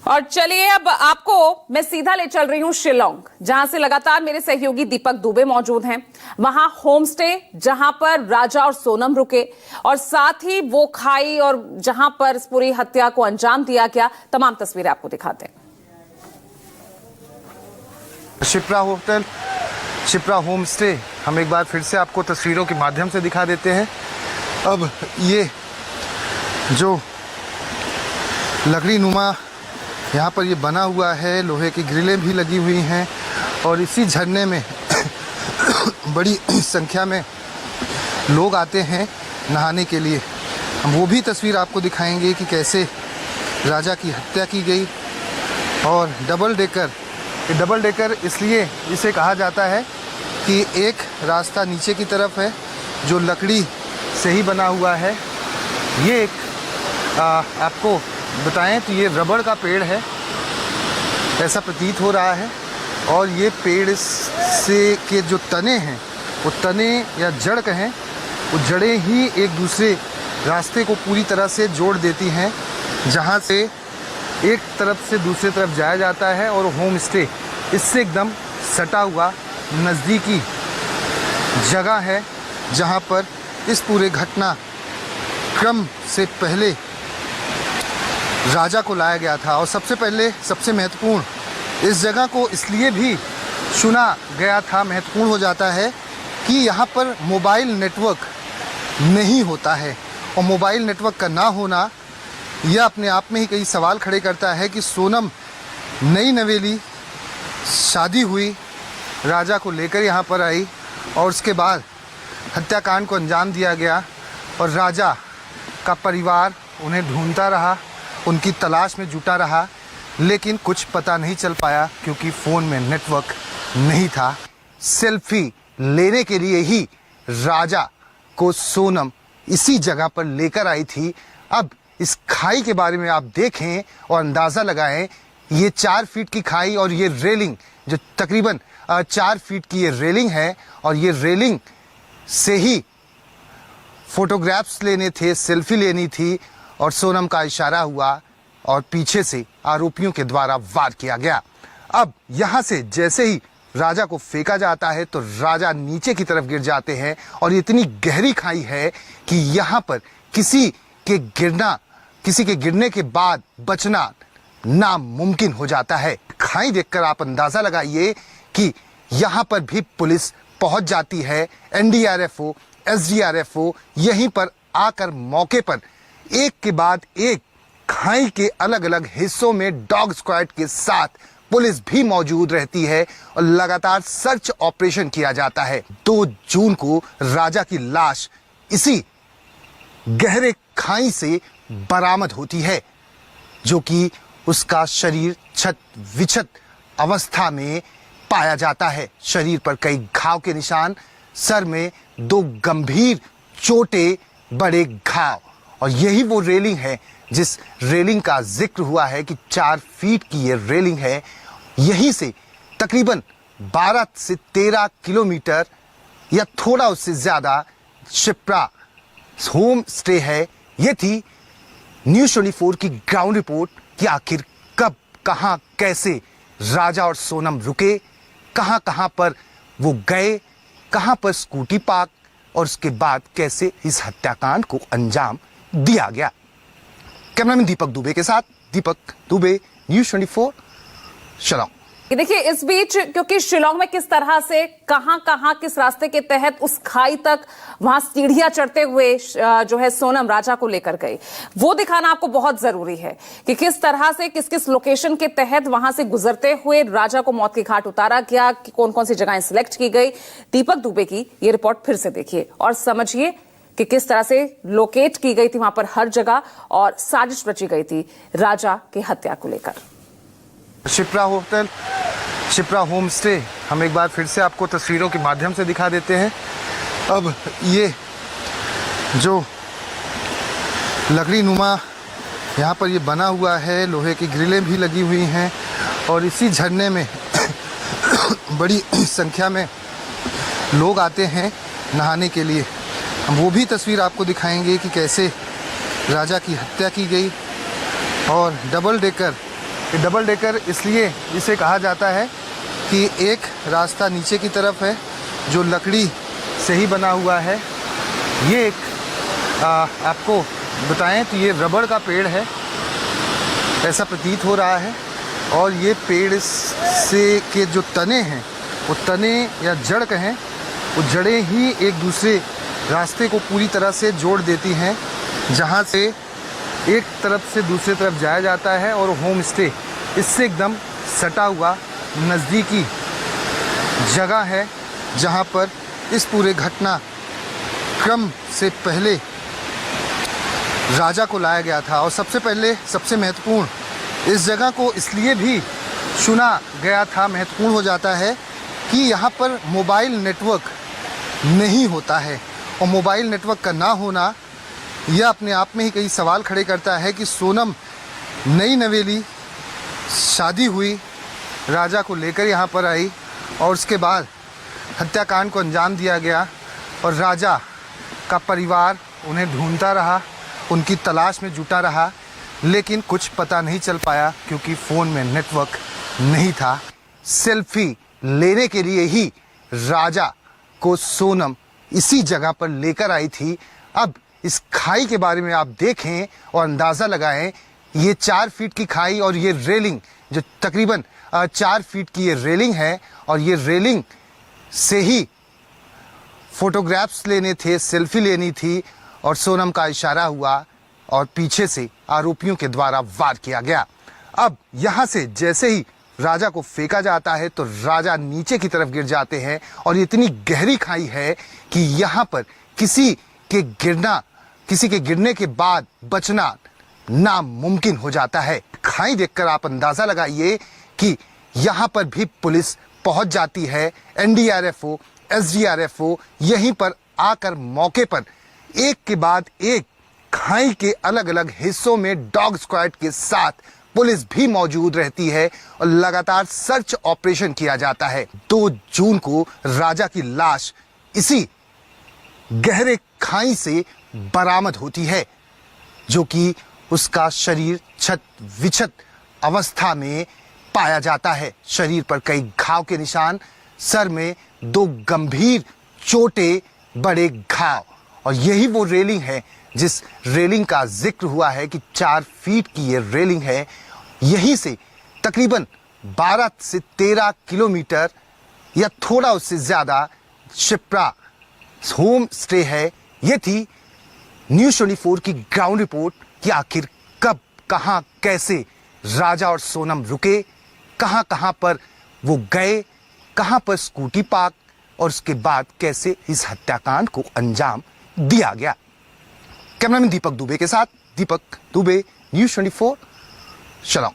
और चलिए अब आपको मैं सीधा ले चल रही हूं शिलोंग, जहां से लगातार मेरे सहयोगी दीपक दुबे मौजूद हैं। वहां होम स्टे जहां पर राजा और सोनम रुके, और साथ ही वो खाई और जहां पर इस पूरी हत्या को अंजाम दिया गया, तमाम तस्वीरें आपको दिखाते हैं। Shipra hotel, Shipra home stay हम एक बार फिर से आपको तस्वीरों के माध्यम से दिखा देते हैं। अब ये जो लकड़ी नुमा यहाँ पर ये बना हुआ है, लोहे की ग्रिलें भी लगी हुई हैं, और इसी झरने में बड़ी संख्या में लोग आते हैं नहाने के लिए। हम वो भी तस्वीर आपको दिखाएंगे कि कैसे राजा की हत्या की गई। और डबल डेकर इसलिए इसे कहा जाता है कि एक रास्ता नीचे की तरफ है जो लकड़ी से ही बना हुआ है। ये एक आपको बताएं तो ये रबड़ का पेड़ है, ऐसा प्रतीत हो रहा है। और ये पेड़ से के जो तने हैं, वो तने या जड़ कहें, वो जड़ें ही एक दूसरे रास्ते को पूरी तरह से जोड़ देती हैं, जहाँ से एक तरफ से दूसरी तरफ जाया जाता है। और होम स्टे इससे एकदम सटा हुआ नज़दीकी जगह है, जहाँ पर इस पूरे घटना क्रम से पहले राजा को लाया गया था। और सबसे पहले सबसे महत्वपूर्ण इस जगह को इसलिए भी चुना गया था, महत्वपूर्ण हो जाता है कि यहाँ पर मोबाइल नेटवर्क नहीं होता है। और मोबाइल नेटवर्क का ना होना यह अपने आप में ही कई सवाल खड़े करता है कि सोनम नई नवेली शादी हुई, राजा को लेकर यहाँ पर आई, और उसके बाद हत्याकांड को अंजाम दिया गया। और राजा का परिवार उन्हें ढूंढता रहा, उनकी तलाश में जुटा रहा, लेकिन कुछ पता नहीं चल पाया क्योंकि फ़ोन में नेटवर्क नहीं था। सेल्फी लेने के लिए ही राजा को सोनम इसी जगह पर लेकर आई थी। अब इस खाई के बारे में आप देखें और अंदाज़ा लगाएं, ये 4 फीट की खाई और ये रेलिंग जो तकरीबन 4 फीट की ये रेलिंग है, और ये रेलिंग से ही फोटोग्राफ्स लेने थे, सेल्फी लेनी थी, और सोनम का इशारा हुआ और पीछे से आरोपियों के द्वारा वार किया गया। अब यहाँ से जैसे ही राजा को फेंका जाता है तो राजा नीचे की तरफ गिर जाते हैं, और इतनी गहरी खाई है कि यहाँ पर किसी के गिरने के बाद बचना नामुमकिन हो जाता है। खाई देखकर आप अंदाजा लगाइए कि यहाँ पर भी पुलिस पहुंच जाती है, एनडीआरएफ हो, एसडीआरएफ हो, यहीं पर आकर मौके पर एक के बाद एक खाई के अलग अलग हिस्सों में डॉग स्क्वाड के साथ पुलिस भी मौजूद रहती है, और लगातार सर्च ऑपरेशन किया जाता है। 2 जून को राजा की लाश इसी गहरे खाई से बरामद होती है, जो कि उसका शरीर छत विछत अवस्था में पाया जाता है। शरीर पर कई घाव के निशान, सर में 2 गंभीर चोटें, बड़े घाव। और यही वो रेलिंग है जिस रेलिंग का जिक्र हुआ है कि 4 फीट की ये रेलिंग है। यहीं से तकरीबन 12 से 13 किलोमीटर या थोड़ा उससे ज़्यादा शिप्रा होम स्टे है। ये थी न्यूज़ 24 की ग्राउंड रिपोर्ट कि आखिर कब, कहां, कैसे राजा और सोनम रुके, कहां कहां पर वो गए, कहां पर स्कूटी पार्क, और उसके बाद कैसे इस हत्याकांड को अंजाम दिया गया। कैमरामैन दीपक दुबे के साथ दीपक दुबे, न्यूज़ 24 शिलोंग। देखिए इस बीच क्योंकि शिलोंग में किस तरह से कहां किस रास्ते के तहत उस खाई तक वहां सीढ़ियां चढ़ते हुए जो है सोनम राजा को लेकर गई, वो दिखाना आपको बहुत जरूरी है कि किस तरह से किस लोकेशन के तहत वहां से गुजरते हुए राजा को मौत के घाट उतारा गया, कि कौन कौन सी जगहें सिलेक्ट की गई। दीपक दुबे की ये रिपोर्ट फिर से देखिए और समझिए कि किस तरह से लोकेट की गई थी वहां पर हर जगह, और साजिश रची गई थी राजा की हत्या को लेकर। Shipra hotel, Shipra home stay हम एक बार फिर से आपको तस्वीरों के माध्यम से दिखा देते हैं। अब ये जो लकड़ी नुमा यहाँ पर ये बना हुआ है, लोहे की ग्रिलें भी लगी हुई हैं, और इसी झरने में बड़ी संख्या में लोग आते हैं नहाने के लिए। हम वो भी तस्वीर आपको दिखाएंगे कि कैसे राजा की हत्या की गई। और डबल ये डबल डेकर इसलिए इसे कहा जाता है कि एक रास्ता नीचे की तरफ है जो लकड़ी से ही बना हुआ है। ये एक आपको बताएं तो ये रबड़ का पेड़ है, ऐसा प्रतीत हो रहा है। और ये पेड़ से के जो तने हैं, वो तने या जड़ कहें, वो जड़ें ही एक दूसरे रास्ते को पूरी तरह से जोड़ देती हैं, जहाँ से एक तरफ से दूसरे तरफ जाया जाता है। और होम स्टे इससे एकदम सटा हुआ नज़दीकी जगह है, जहाँ पर इस पूरे घटना क्रम से पहले राजा को लाया गया था। और सबसे पहले सबसे महत्वपूर्ण, इस जगह को इसलिए भी चुना गया था, महत्वपूर्ण हो जाता है कि यहाँ पर मोबाइल नेटवर्क नहीं होता है। और मोबाइल नेटवर्क का ना होना यह अपने आप में ही कई सवाल खड़े करता है कि सोनम नई नवेली शादी हुई, राजा को लेकर यहाँ पर आई और उसके बाद हत्याकांड को अंजाम दिया गया। और राजा का परिवार उन्हें ढूंढता रहा, उनकी तलाश में जुटा रहा, लेकिन कुछ पता नहीं चल पाया क्योंकि फ़ोन में नेटवर्क नहीं था। सेल्फी लेने के लिए ही राजा को सोनम इसी जगह पर लेकर आई थी। अब इस खाई के बारे में आप देखें और अंदाज़ा लगाएं, ये 4 फीट की खाई और ये रेलिंग जो तकरीबन 4 फीट की ये रेलिंग है। और ये रेलिंग से ही फोटोग्राफ्स लेने थे, सेल्फी लेनी थी। और सोनम का इशारा हुआ और पीछे से आरोपियों के द्वारा वार किया गया। अब यहाँ से जैसे ही राजा को फेंका जाता है तो राजा नीचे की तरफ गिर जाते हैं। और इतनी गहरी खाई है कि यहाँ पर किसी के गिरने के बाद बचना नामुमकिन हो जाता है। खाई देखकर आप अंदाजा लगाइए कि यहाँ पर भी पुलिस पहुंच जाती है। एनडीआरएफ हो, एसडीआरएफ हो, यहीं पर आकर मौके पर एक के बाद एक खाई के अलग अलग हिस्सों में डॉग स्क्वाड के साथ पुलिस भी मौजूद रहती है और लगातार सर्च ऑपरेशन किया जाता है। 2 जून को राजा की लाश इसी गहरे खाई से बरामद होती है, जो कि उसका शरीर छत विछत अवस्था में पाया जाता है। शरीर पर कई घाव के निशान, सर में 2 गंभीर चोटें, बड़े घाव। और यही वो रेलिंग है जिस रेलिंग का जिक्र हुआ है कि 4 फीट की ये रेलिंग है। यहीं से तकरीबन 12 से 13 किलोमीटर या थोड़ा उससे ज़्यादा शिप्रा होम स्टे है। ये थी न्यूज़ 24 की ग्राउंड रिपोर्ट कि आखिर कब, कहां, कैसे राजा और सोनम रुके, कहां कहां पर वो गए, कहां पर स्कूटी पार्क, और उसके बाद कैसे इस हत्याकांड को अंजाम दिया गया। कैमरामैन दीपक दुबे के साथ दीपक दुबे, न्यूज़ 24, शलोम।